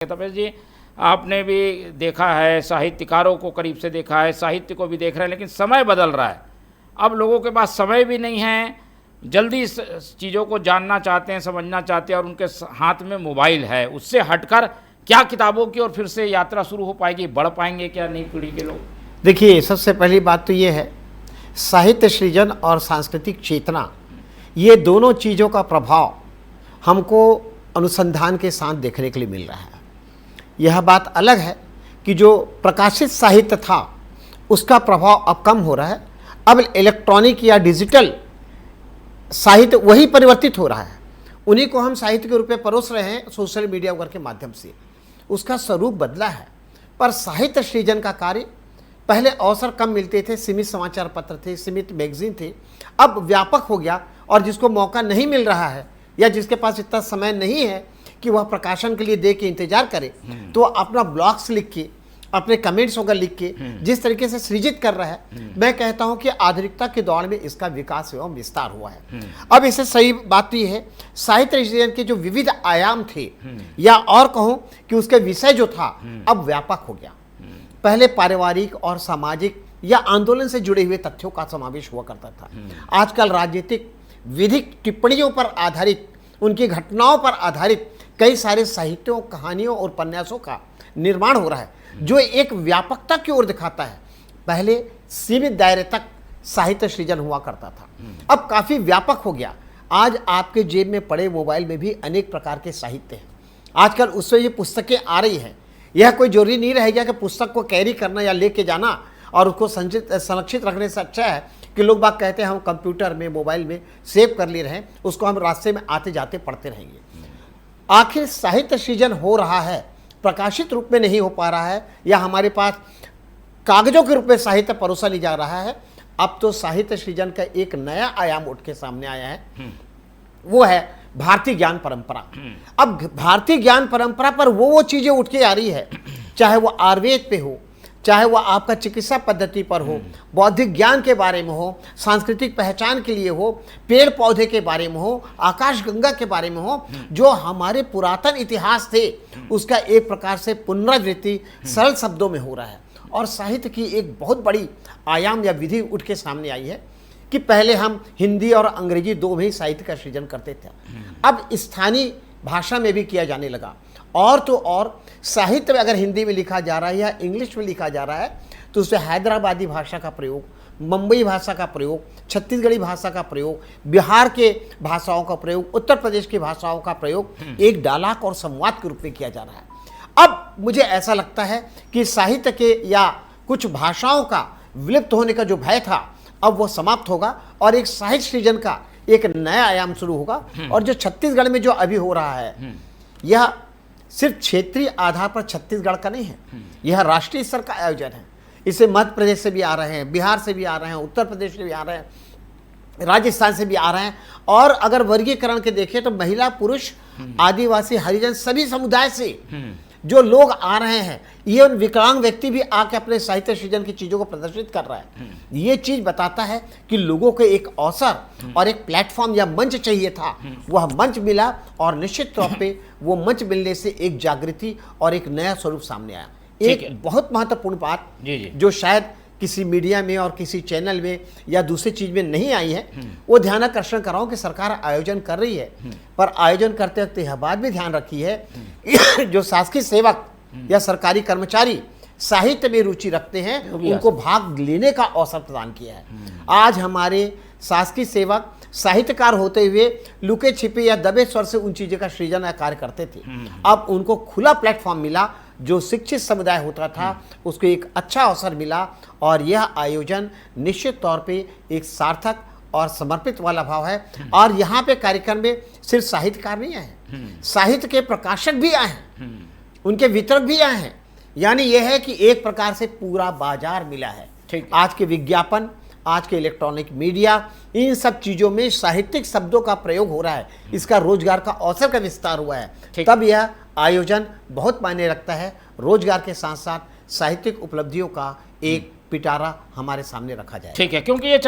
तपेश जी, आपने भी देखा है, साहित्यकारों को करीब से देखा है, साहित्य को भी देख रहे हैं, लेकिन समय बदल रहा है। अब लोगों के पास समय भी नहीं है, जल्दी चीज़ों को जानना चाहते हैं, समझना चाहते हैं, और उनके हाथ में मोबाइल है। उससे हटकर क्या किताबों की और फिर से यात्रा शुरू हो पाएगी, बढ़ पाएंगे क्या नई पीढ़ी के लोग? देखिए, सबसे पहली बात तो ये है, साहित्य सृजन और सांस्कृतिक चेतना, ये दोनों चीज़ों का प्रभाव हमको अनुसंधान के साथ देखने के लिए मिल रहा है। यह बात अलग है कि जो प्रकाशित साहित्य था उसका प्रभाव अब कम हो रहा है। अब इलेक्ट्रॉनिक या डिजिटल साहित्य वही परिवर्तित हो रहा है, उन्हीं को हम साहित्य के रूप में परोस रहे हैं सोशल मीडिया वगैरह के माध्यम से। उसका स्वरूप बदला है, पर साहित्य सृजन का कार्य पहले अवसर कम मिलते थे, सीमित समाचार पत्र थे, सीमित मैगजीन थे, अब व्यापक हो गया। और जिसको मौका नहीं मिल रहा है या जिसके पास इतना समय नहीं है कि वह प्रकाशन के लिए दे के इंतजार करे, तो अपना ब्लॉग्स लिख के, अपने कमेंट्स वगैरह लिख के जिस तरीके से सृजित कर रहा है, मैं कहता हूं कि आधुनिकता के दौर में इसका विकास एवं विस्तार हुआ है। अब इससे सही बात तो ये है, साहित्य सृजन के जो विविध आयाम थे, या और कहूं कि उसके विषय जो था, अब व्यापक हो गया। पहले पारिवारिक और सामाजिक या आंदोलन से जुड़े हुए तथ्यों का समावेश हुआ करता था। आजकल राजनीतिक विधिक टिप्पणियों पर आधारित, उनकी घटनाओं पर आधारित कई सारे साहित्यों, कहानियों और उपन्यासों का निर्माण हो रहा है, जो एक व्यापकता की ओर दिखाता है। पहले सीमित दायरे तक साहित्य सृजन हुआ करता था, अब काफी व्यापक हो गया। आज आपके जेब में पड़े मोबाइल में भी अनेक प्रकार के साहित्य हैं। आजकल उससे ये पुस्तकें आ रही हैं। यह कोई जरूरी नहीं रह गया कि पुस्तक को कैरी करना या लेके जाना और उसको संरक्षित रखने से अच्छा है कि लोग बात कहते हैं हम कंप्यूटर में, मोबाइल में सेव कर ले रहे हैं, उसको हम रास्ते में आते जाते पढ़ते रहेंगे। आखिर साहित्य सृजन हो रहा है, प्रकाशित रूप में नहीं हो पा रहा है, या हमारे पास कागजों के रूप में साहित्य परोसा नहीं जा रहा है। अब तो साहित्य सृजन का एक नया आयाम उठ के सामने आया है, वो है भारतीय ज्ञान परंपरा। अब भारतीय ज्ञान परंपरा पर वो चीजें उठ के आ रही है, चाहे वो आयुर्वेद पे हो, चाहे वह आपका चिकित्सा पद्धति पर हो, बौद्धिक ज्ञान के बारे में हो, सांस्कृतिक पहचान के लिए हो, पेड़ पौधे के बारे में हो, आकाश गंगा के बारे में हो, जो हमारे पुरातन इतिहास थे उसका एक प्रकार से पुनरावृत्ति सरल शब्दों में हो रहा है। और साहित्य की एक बहुत बड़ी आयाम या विधि उठ के सामने आई है कि पहले हम हिंदी और अंग्रेजी दो में ही साहित्य का सृजन करते थे, अब स्थानीय भाषा में भी किया जाने लगा। और तो और साहित्य में अगर हिंदी में लिखा जा रहा है या इंग्लिश में लिखा जा रहा है, तो उसमें हैदराबादी भाषा का प्रयोग, मुंबई भाषा का प्रयोग, छत्तीसगढ़ी भाषा का प्रयोग, बिहार के भाषाओं का प्रयोग, उत्तर प्रदेश की भाषाओं का प्रयोग एक डालाक और संवाद के रूप में किया जा रहा है। अब मुझे ऐसा लगता है कि साहित्य के या कुछ भाषाओं का विलुप्त होने का जो भय था, अब वो समाप्त होगा और एक साहित्य सृजन का एक नया आयाम शुरू होगा। और जो छत्तीसगढ़ में जो अभी हो रहा है, यह सिर्फ क्षेत्रीय आधार पर छत्तीसगढ़ का नहीं है, यह राष्ट्रीय स्तर का आयोजन है। इसे मध्य प्रदेश से भी आ रहे हैं, बिहार से भी आ रहे हैं, उत्तर प्रदेश से भी आ रहे हैं, राजस्थान से भी आ रहे हैं। और अगर वर्गीकरण के देखें तो महिला, पुरुष, आदिवासी, हरिजन, सभी समुदाय से जो लोग आ रहे हैं, ये विकलांग व्यक्ति भी आके अपने साहित्य सृजन की चीजों को प्रदर्शित कर रहा है। ये चीज बताता है कि लोगों को एक अवसर और एक प्लेटफॉर्म या मंच चाहिए था, वह मंच मिला। और निश्चित तौर पे वो मंच मिलने से एक जागृति और एक नया स्वरूप सामने आया। एक बहुत महत्वपूर्ण बात जो शायद किसी मीडिया में और किसी चैनल में या दूसरी चीज में नहीं आई है, वो ध्यानाकर्षण कर रहा हूं कि सरकार आयोजन कर रही है, पर आयोजन करते वक्त यह बात भी ध्यान रखी है जो शासकीय सेवक या सरकारी कर्मचारी साहित्य में रुचि रखते हैं, उनको भाग लेने का अवसर प्रदान किया है। आज हमारे शासकीय सेवक साहित्यकार होते हुए लुके छिपे या दबे स्वर से उन चीजों का सृजन या कार्य करते थे, अब उनको खुला प्लेटफॉर्म मिला। जो शिक्षित समुदाय होता था उसको एक अच्छा अवसर मिला, और यह आयोजन निश्चित तौर पे एक सार्थक और समर्पित वाला भाव है। और यहाँ पे कार्यक्रम में सिर्फ साहित्यकार नहीं आए हैं, साहित्य के प्रकाशक भी आए हैं, उनके वितरक भी आए हैं। यानी यह है कि एक प्रकार से पूरा बाजार मिला है। आज के विज्ञापन, आज के इलेक्ट्रॉनिक मीडिया, इन सब चीजों में साहित्यिक शब्दों का प्रयोग हो रहा है, इसका रोजगार का अवसर का विस्तार हुआ है। तब यह आयोजन बहुत मायने रखता है। रोजगार के साथ साथ साहित्यिक उपलब्धियों का एक पिटारा हमारे सामने रखा जाए। ठीक है, क्योंकि ये